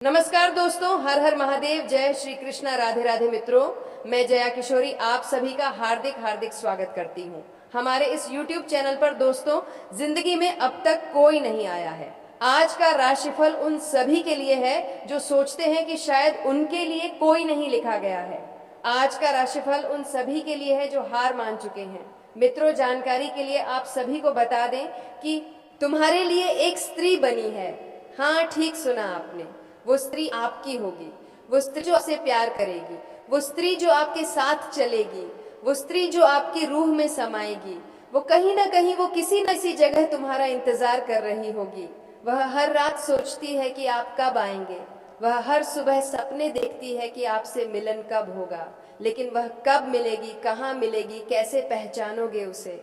नमस्कार दोस्तों, हर हर महादेव, जय श्री कृष्णा, राधे राधे मित्रों। मैं जया किशोरी आप सभी का हार्दिक हार्दिक स्वागत करती हूँ हमारे इस YouTube चैनल पर। दोस्तों, जिंदगी में अब तक कोई नहीं आया है। आज का राशिफल उन सभी के लिए है जो सोचते हैं कि शायद उनके लिए कोई नहीं लिखा गया है। आज का राशिफल उन सभी के लिए है जो हार मान चुके हैं। मित्रों, जानकारी के लिए आप सभी को बता दें कि तुम्हारे लिए एक स्त्री बनी है। हाँ, ठीक सुना आपने। वो स्त्री आपकी होगी, वो स्त्री जो आपसे प्यार करेगी, वो स्त्री जो आपके साथ चलेगी, वो स्त्री जो आपकी रूह में समाएगी। वो कहीं ना कहीं, वो किसी न किसी जगह तुम्हारा इंतजार कर रही होगी। वह हर रात सोचती है कि आप कब आएंगे। वह हर सुबह सपने देखती है कि आपसे मिलन कब होगा। लेकिन वह कब मिलेगी, कहाँ मिलेगी, कैसे पहचानोगे उसे?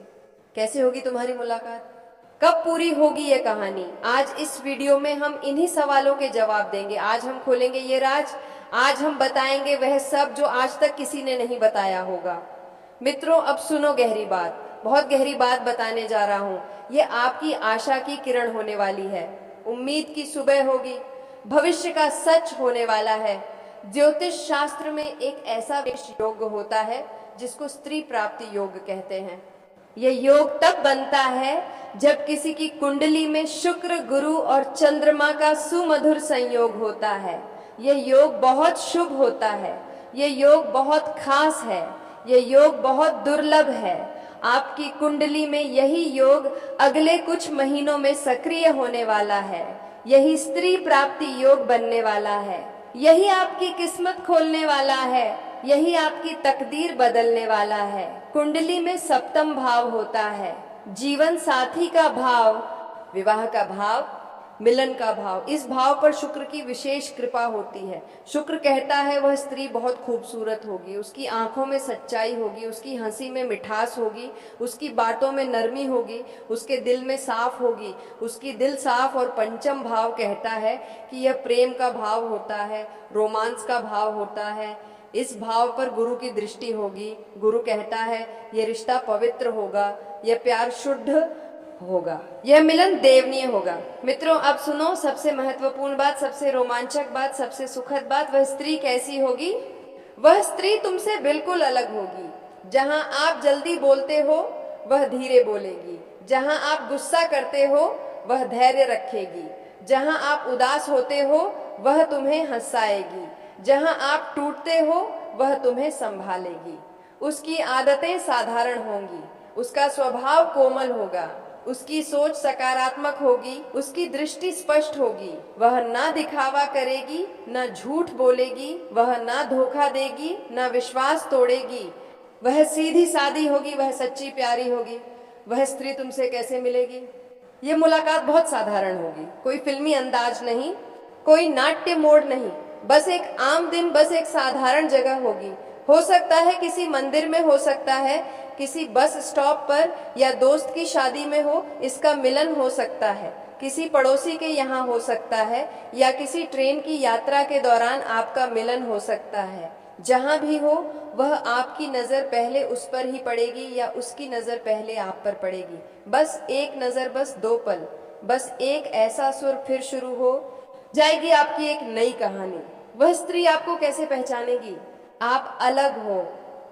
कैसे होगी तुम्हारी मुलाकात? कब पूरी होगी ये कहानी? आज इस वीडियो में हम इन्हीं सवालों के जवाब देंगे। आज हम खोलेंगे ये राज। आज हम बताएंगे वह सब जो आज तक किसी ने नहीं बताया होगा। मित्रों, अब सुनो गहरी बात, बहुत गहरी बात बताने जा रहा हूँ। ये आपकी आशा की किरण होने वाली है, उम्मीद की सुबह होगी, भविष्य का सच होने वाला है। ज्योतिष शास्त्र में एक ऐसा विशेष योग होता है जिसको स्त्री प्राप्ति योग कहते हैं। यह योग तब बनता है जब किसी की कुंडली में शुक्र, गुरु और चंद्रमा का सुमधुर संयोग होता है। यह योग बहुत शुभ होता है, यह योग बहुत खास है, यह योग बहुत दुर्लभ है। आपकी कुंडली में यही योग अगले कुछ महीनों में सक्रिय होने वाला है। यही स्त्री प्राप्ति योग बनने वाला है। यही आपकी किस्मत खोलने वाला है। यही आपकी तकदीर बदलने वाला है। कुंडली में सप्तम भाव होता है, जीवन साथी का भाव, विवाह का भाव, मिलन का भाव। इस भाव पर शुक्र की विशेष कृपा होती है। शुक्र कहता है वह स्त्री बहुत खूबसूरत होगी, उसकी आंखों में सच्चाई होगी, उसकी हंसी में मिठास होगी, उसकी बातों में नरमी होगी, उसके दिल में साफ होगी, उसकी दिल साफ। और पंचम भाव कहता है कि यह प्रेम का भाव होता है, रोमांस का भाव होता है। इस भाव पर गुरु की दृष्टि होगी। गुरु कहता है यह रिश्ता पवित्र होगा, यह प्यार शुद्ध होगा, यह मिलन देवनीय होगा। मित्रों, अब सुनो सबसे महत्वपूर्ण बात, सबसे रोमांचक बात, सबसे सुखद बात। वह स्त्री कैसी होगी? वह स्त्री तुमसे बिल्कुल अलग होगी। जहां आप जल्दी बोलते हो वह धीरे बोलेगी, जहां आप गुस्सा करते हो वह धैर्य रखेगी, जहां आप उदास होते हो वह तुम्हें हंसाएगी, जहां आप टूटते हो वह तुम्हें संभालेगी। उसकी आदतें साधारण होंगी, उसका स्वभाव कोमल होगा, उसकी सोच सकारात्मक होगी, उसकी दृष्टि स्पष्ट होगी। वह ना दिखावा करेगी, न झूठ बोलेगी, वह ना धोखा देगी, न विश्वास तोड़ेगी। वह सीधी सादी होगी, वह सच्ची प्यारी होगी। वह स्त्री तुमसे कैसे मिलेगी? ये मुलाकात बहुत साधारण होगी, कोई फिल्मी अंदाज नहीं, कोई नाट्य मोड़ नहीं, बस एक आम दिन, बस एक साधारण जगह होगी। हो सकता है किसी मंदिर में, हो सकता है किसी बस स्टॉप पर, या दोस्त की शादी में हो इसका मिलन हो सकता है, किसी पड़ोसी के यहाँ हो सकता है, या किसी ट्रेन की यात्रा के दौरान आपका मिलन हो सकता है। जहाँ भी हो वह आपकी नज़र पहले उस पर ही पड़ेगी या उसकी नज़र पहले आप पर पड़ेगी। बस एक नज़र, बस दो पल, बस एक ऐसा सुर, फिर शुरू हो जाएगी आपकी एक नई कहानी। वह स्त्री आपको कैसे पहचानेगी? आप अलग हो,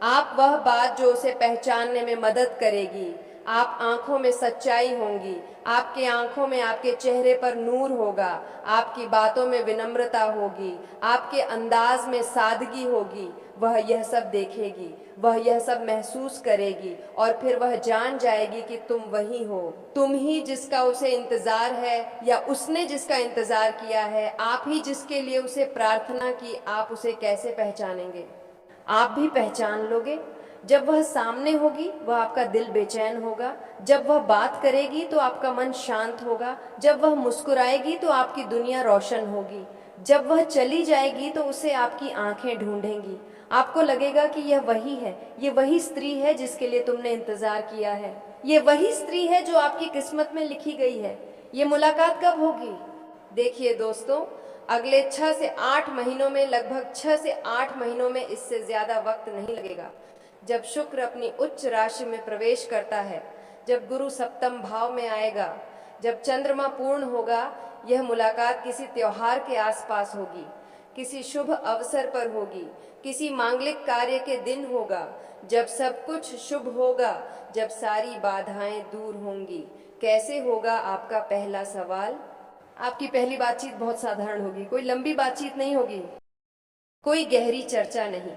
आप वह बात जो उसे पहचानने में मदद करेगी। आप आंखों में सच्चाई होंगी, आपके आंखों में, आपके चेहरे पर नूर होगा, आपकी बातों में विनम्रता होगी, आपके अंदाज में सादगी होगी। वह यह सब देखेगी, वह यह सब महसूस करेगी, और फिर वह जान जाएगी कि तुम वही हो, तुम ही जिसका उसे इंतजार है, या उसने जिसका इंतजार किया है, आप ही जिसके लिए उसे प्रार्थना की। आप उसे कैसे पहचानेंगे? आप भी पहचान लोगे। जब वह सामने होगी वह आपका दिल बेचैन होगा, जब वह बात करेगी तो आपका मन शांत होगा, जब वह मुस्कुराएगी तो आपकी दुनिया रोशन होगी, जब वह चली जाएगी तो उसे आपकी आंखें ढूंढेंगी। आपको लगेगा कि यह वही है, ये वही स्त्री है जिसके लिए तुमने इंतजार किया है, ये वही स्त्री है जो आपकी किस्मत में लिखी गई है। ये मुलाकात कब होगी? देखिए दोस्तों, अगले 6 से 8 महीनों में, लगभग 6 से 8 महीनों में, इससे ज्यादा वक्त नहीं लगेगा। जब शुक्र अपनी उच्च राशि में प्रवेश करता है, जब गुरु सप्तम भाव में आएगा, जब चंद्रमा पूर्ण होगा, यह मुलाकात किसी त्योहार के आसपास होगी, किसी शुभ अवसर पर होगी, किसी मांगलिक कार्य के दिन होगा, जब सब कुछ शुभ होगा, जब सारी बाधाएं दूर होंगी। कैसे होगा आपका पहला सवाल? आपकी पहली बातचीत बहुत साधारण होगी, कोई लंबी बातचीत नहीं होगी, कोई गहरी चर्चा नहीं,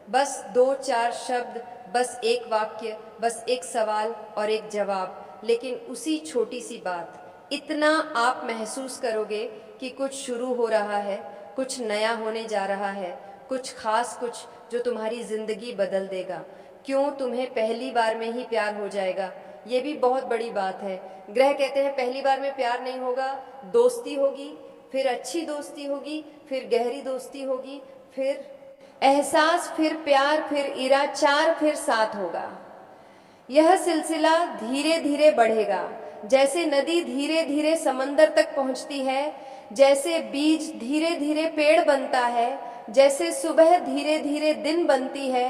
बस 2-4 शब्द, बस एक वाक्य, बस एक सवाल और एक जवाब। लेकिन उसी छोटी सी बात, इतना आप महसूस करोगे कि कुछ शुरू हो रहा है, कुछ नया होने जा रहा है, कुछ खास, कुछ जो तुम्हारी जिंदगी बदल देगा। क्यों? तुम्हें पहली बार में ही प्यार हो जाएगा, ये भी बहुत बड़ी बात है। ग्रह कहते हैं पहली बार में प्यार नहीं होगा, दोस्ती होगी, फिर अच्छी दोस्ती होगी, फिर गहरी दोस्ती होगी, फिर एहसास, फिर प्यार, फिर इरा, 4 फिर 7 होगा। यह सिलसिला धीरे धीरे बढ़ेगा, जैसे नदी धीरे धीरे समंदर तक पहुंचती है, जैसे बीज धीरे धीरे पेड़ बनता है, जैसे सुबह धीरे धीरे दिन बनती है,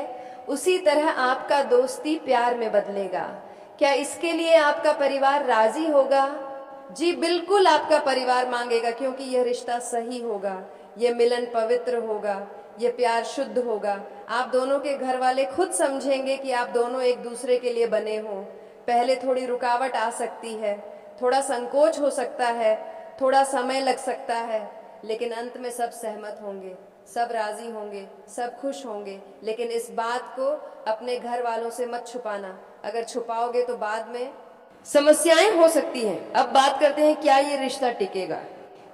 उसी तरह आपका दोस्ती प्यार में बदलेगा। क्या इसके लिए आपका परिवार राजी होगा? जी बिल्कुल, आपका परिवार मांगेगा, क्योंकि यह रिश्ता सही होगा, यह मिलन पवित्र होगा, ये प्यार शुद्ध होगा। आप दोनों के घर वाले खुद समझेंगे कि आप दोनों एक दूसरे के लिए बने हो। पहले थोड़ी रुकावट आ सकती है, थोड़ा संकोच हो सकता है, थोड़ा समय लग सकता है, लेकिन अंत में सब सहमत होंगे, सब राजी होंगे, सब खुश होंगे। लेकिन इस बात को अपने घर वालों से मत छुपाना, अगर छुपाओगे तो बाद में समस्याएं हो सकती हैं। अब बात करते हैं, क्या ये रिश्ता टिकेगा?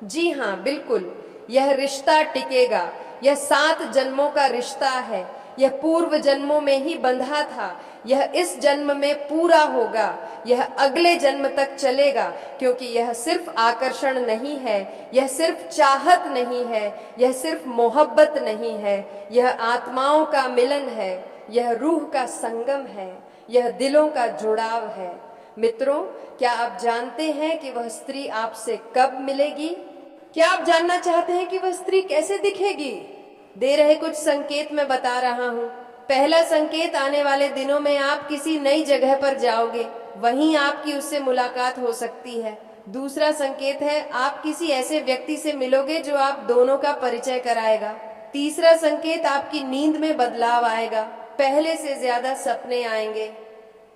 जी हाँ, बिल्कुल, यह रिश्ता टिकेगा। यह 7 जन्मों का रिश्ता है, यह पूर्व जन्मों में ही बंधा था, यह इस जन्म में पूरा होगा, यह अगले जन्म तक चलेगा, क्योंकि यह सिर्फ आकर्षण नहीं है, यह सिर्फ चाहत नहीं है, यह सिर्फ मोहब्बत नहीं है, यह आत्माओं का मिलन है, यह रूह का संगम है, यह दिलों का जुड़ाव है। मित्रों, क्या आप जानते हैं कि वह स्त्री आपसे कब मिलेगी? क्या आप जानना चाहते हैं कि वह स्त्री कैसे दिखेगी? दे रहे कुछ संकेत मैं बता रहा हूँ। पहला संकेत, आने वाले दिनों में आप किसी नई जगह पर जाओगे, वहीं आपकी उससे मुलाकात हो सकती है। दूसरा संकेत है, आप किसी ऐसे व्यक्ति से मिलोगे जो आप दोनों का परिचय कराएगा। तीसरा संकेत, आपकी नींद में बदलाव आएगा, पहले से ज्यादा सपने आएंगे।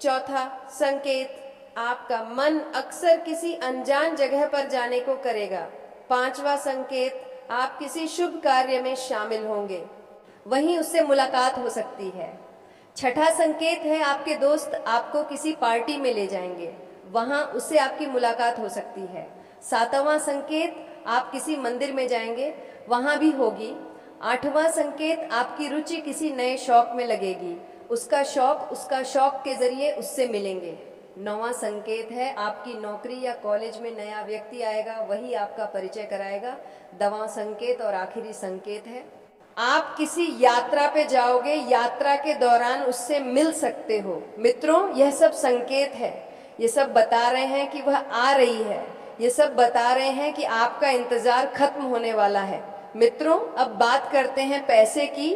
चौथा संकेत, आपका मन अक्सर किसी अनजान जगह पर जाने को करेगा। पांचवा संकेत, आप किसी शुभ कार्य में शामिल होंगे, वहीं उससे मुलाकात हो सकती है। छठा संकेत है, आपके दोस्त आपको किसी पार्टी में ले जाएंगे, वहां उससे आपकी मुलाकात हो सकती है। सातवां संकेत, आप किसी मंदिर में जाएंगे, वहां भी होगी। आठवां संकेत, आपकी रुचि किसी नए शौक में लगेगी, उसका शौक के जरिए उससे मिलेंगे। नौवां संकेत है, आपकी नौकरी या कॉलेज में नया व्यक्ति आएगा, वही आपका परिचय कराएगा। 10वां संकेत और आखिरी संकेत है, आप किसी यात्रा पे जाओगे, यात्रा के दौरान उससे मिल सकते हो। मित्रों, यह सब संकेत है, ये सब बता रहे हैं कि वह आ रही है, ये सब बता रहे हैं कि आपका इंतजार खत्म होने वाला है। मित्रों, अब बात करते हैं पैसे की,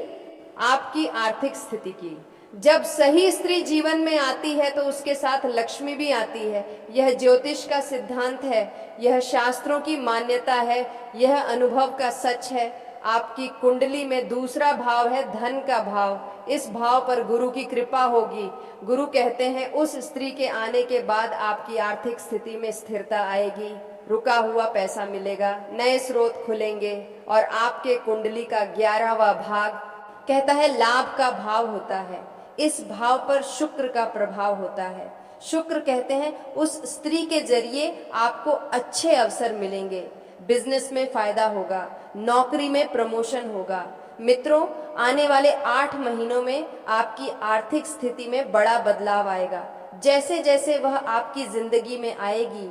आपकी आर्थिक स्थिति की। जब सही स्त्री जीवन में आती है तो उसके साथ लक्ष्मी भी आती है। यह ज्योतिष का सिद्धांत है, यह शास्त्रों की मान्यता है, यह अनुभव का सच है। आपकी कुंडली में दूसरा भाव है धन का भाव, इस भाव पर गुरु की कृपा होगी। गुरु कहते हैं उस स्त्री के आने के बाद आपकी आर्थिक स्थिति में स्थिरता आएगी, रुका हुआ पैसा मिलेगा, नए स्रोत खुलेंगे। और आपके कुंडली का 11वां भाग कहता है लाभ का भाव होता है, इस भाव पर शुक्र का प्रभाव होता है। शुक्र कहते हैं उस स्त्री के जरिए आपको अच्छे अवसर मिलेंगे, बिजनेस में फायदा होगा, नौकरी में प्रमोशन होगा। मित्रों, आने वाले 8 महीनों में आपकी आर्थिक स्थिति में बड़ा बदलाव आएगा। जैसे जैसे वह आपकी जिंदगी में आएगी,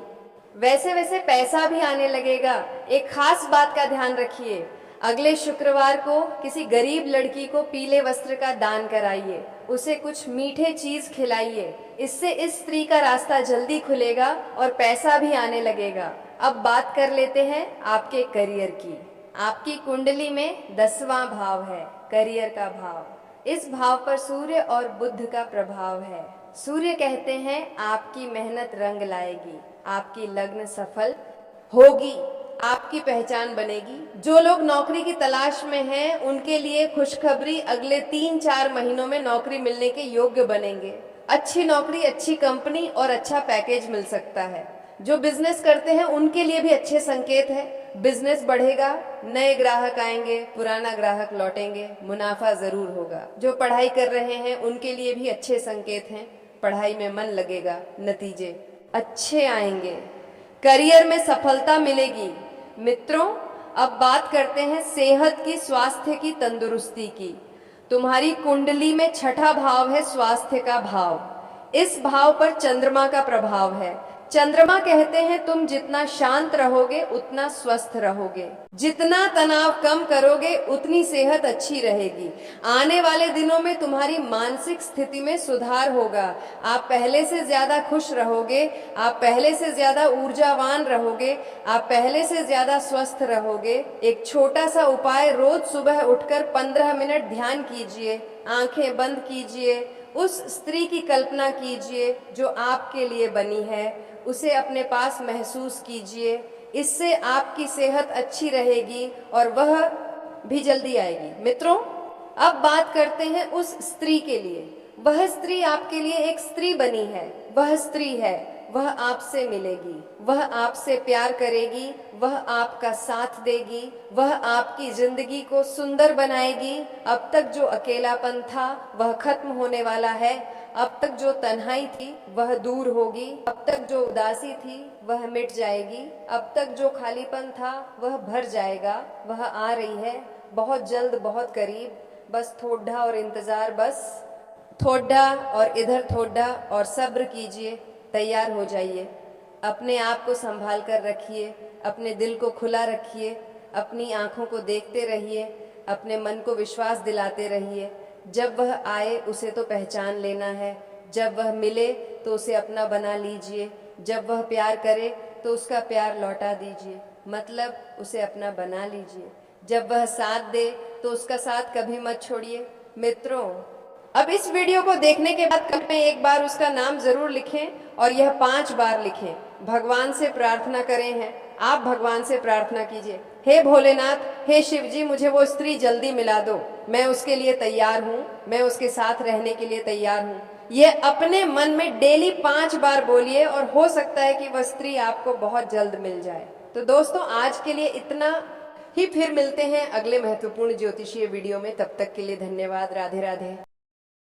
वैसे वैसे पैसा भी आने लगेगा। एक खास बात का ध्यान रखिए, अगले शुक्रवार को किसी गरीब लड़की को पीले वस्त्र का दान कराइए, उसे कुछ मीठे चीज खिलाइए, इससे इस स्त्री का रास्ता जल्दी खुलेगा और पैसा भी आने लगेगा। अब बात कर लेते हैं आपके करियर की। आपकी कुंडली में 10वां भाव है, करियर का भाव। इस भाव पर सूर्य और बुध का प्रभाव है। सूर्य कहते हैं आपकी मेहनत रंग लाएगी, आपकी लग्न सफल होगी, आपकी पहचान बनेगी। जो लोग नौकरी की तलाश में हैं उनके लिए खुशखबरी, अगले 3-4 महीनों में नौकरी मिलने के योग्य बनेंगे। अच्छी नौकरी, अच्छी कंपनी और अच्छा पैकेज मिल सकता है। जो बिजनेस करते हैं उनके लिए भी अच्छे संकेत है, बिजनेस बढ़ेगा, नए ग्राहक आएंगे, पुराना ग्राहक लौटेंगे, मुनाफा जरूर होगा। जो पढ़ाई कर रहे हैं उनके लिए भी अच्छे संकेत हैं, पढ़ाई में मन लगेगा, नतीजे अच्छे आएंगे, करियर में सफलता मिलेगी। मित्रों, अब बात करते हैं सेहत की, स्वास्थ्य की, तंदुरुस्ती की। तुम्हारी कुंडली में छठा भाव है स्वास्थ्य का भाव। इस भाव पर चंद्रमा का प्रभाव है। चंद्रमा कहते हैं तुम जितना शांत रहोगे उतना स्वस्थ रहोगे, जितना तनाव कम करोगे उतनी सेहत अच्छी रहेगी। आने वाले दिनों में तुम्हारी मानसिक स्थिति में सुधार होगा। आप पहले से ज्यादा खुश रहोगे, आप पहले से ज्यादा ऊर्जावान रहोगे, आप पहले से ज्यादा स्वस्थ रहोगे। एक छोटा सा उपाय, रोज सुबह उठकर 15 मिनट ध्यान कीजिए, आंखें बंद कीजिए, उस स्त्री की कल्पना कीजिए जो आपके लिए बनी है, उसे अपने पास महसूस कीजिए। इससे आपकी सेहत अच्छी रहेगी और वह भी जल्दी आएगी। मित्रों, अब बात करते हैं उस स्त्री के लिए। वह स्त्री आपके लिए एक स्त्री बनी है, वह स्त्री है, वह आपसे मिलेगी, वह आपसे प्यार करेगी, वह आपका साथ देगी, वह आपकी जिंदगी को सुंदर बनाएगी। अब तक जो अकेलापन था वह खत्म होने वाला है, अब तक जो तन्हाई थी वह दूर होगी, अब तक जो उदासी थी वह मिट जाएगी, अब तक जो खालीपन था वह भर जाएगा। वह आ रही है, बहुत जल्द, बहुत करीब। बस थोड़ा और इंतजार, बस थोड़ा और इधर थोड़ा और सब्र कीजिए, तैयार हो जाइए। अपने आप को संभाल कर रखिए, अपने दिल को खुला रखिए, अपनी आंखों को देखते रहिए, अपने मन को विश्वास दिलाते रहिए। जब वह आए उसे तो पहचान लेना है, जब वह मिले तो उसे अपना बना लीजिए, जब वह प्यार करे तो उसका प्यार लौटा दीजिए, मतलब उसे अपना बना लीजिए। जब वह साथ दे तो उसका साथ कभी मत छोड़िए। मित्रों, अब इस वीडियो को देखने के बाद कमेंट में एक बार उसका नाम जरूर लिखें और यह 5 बार लिखें। भगवान से प्रार्थना करें हैं, आप भगवान से प्रार्थना कीजिए, हे भोलेनाथ, हे शिव जी, मुझे वो स्त्री जल्दी मिला दो, मैं उसके लिए तैयार हूँ, मैं उसके साथ रहने के लिए तैयार हूँ। ये अपने मन में डेली 5 बार बोलिए और हो सकता है कि वह स्त्री आपको बहुत जल्द मिल जाए। तो दोस्तों, आज के लिए इतना ही, फिर मिलते हैं अगले महत्वपूर्ण ज्योतिषीय वीडियो में। तब तक के लिए धन्यवाद। राधे राधे।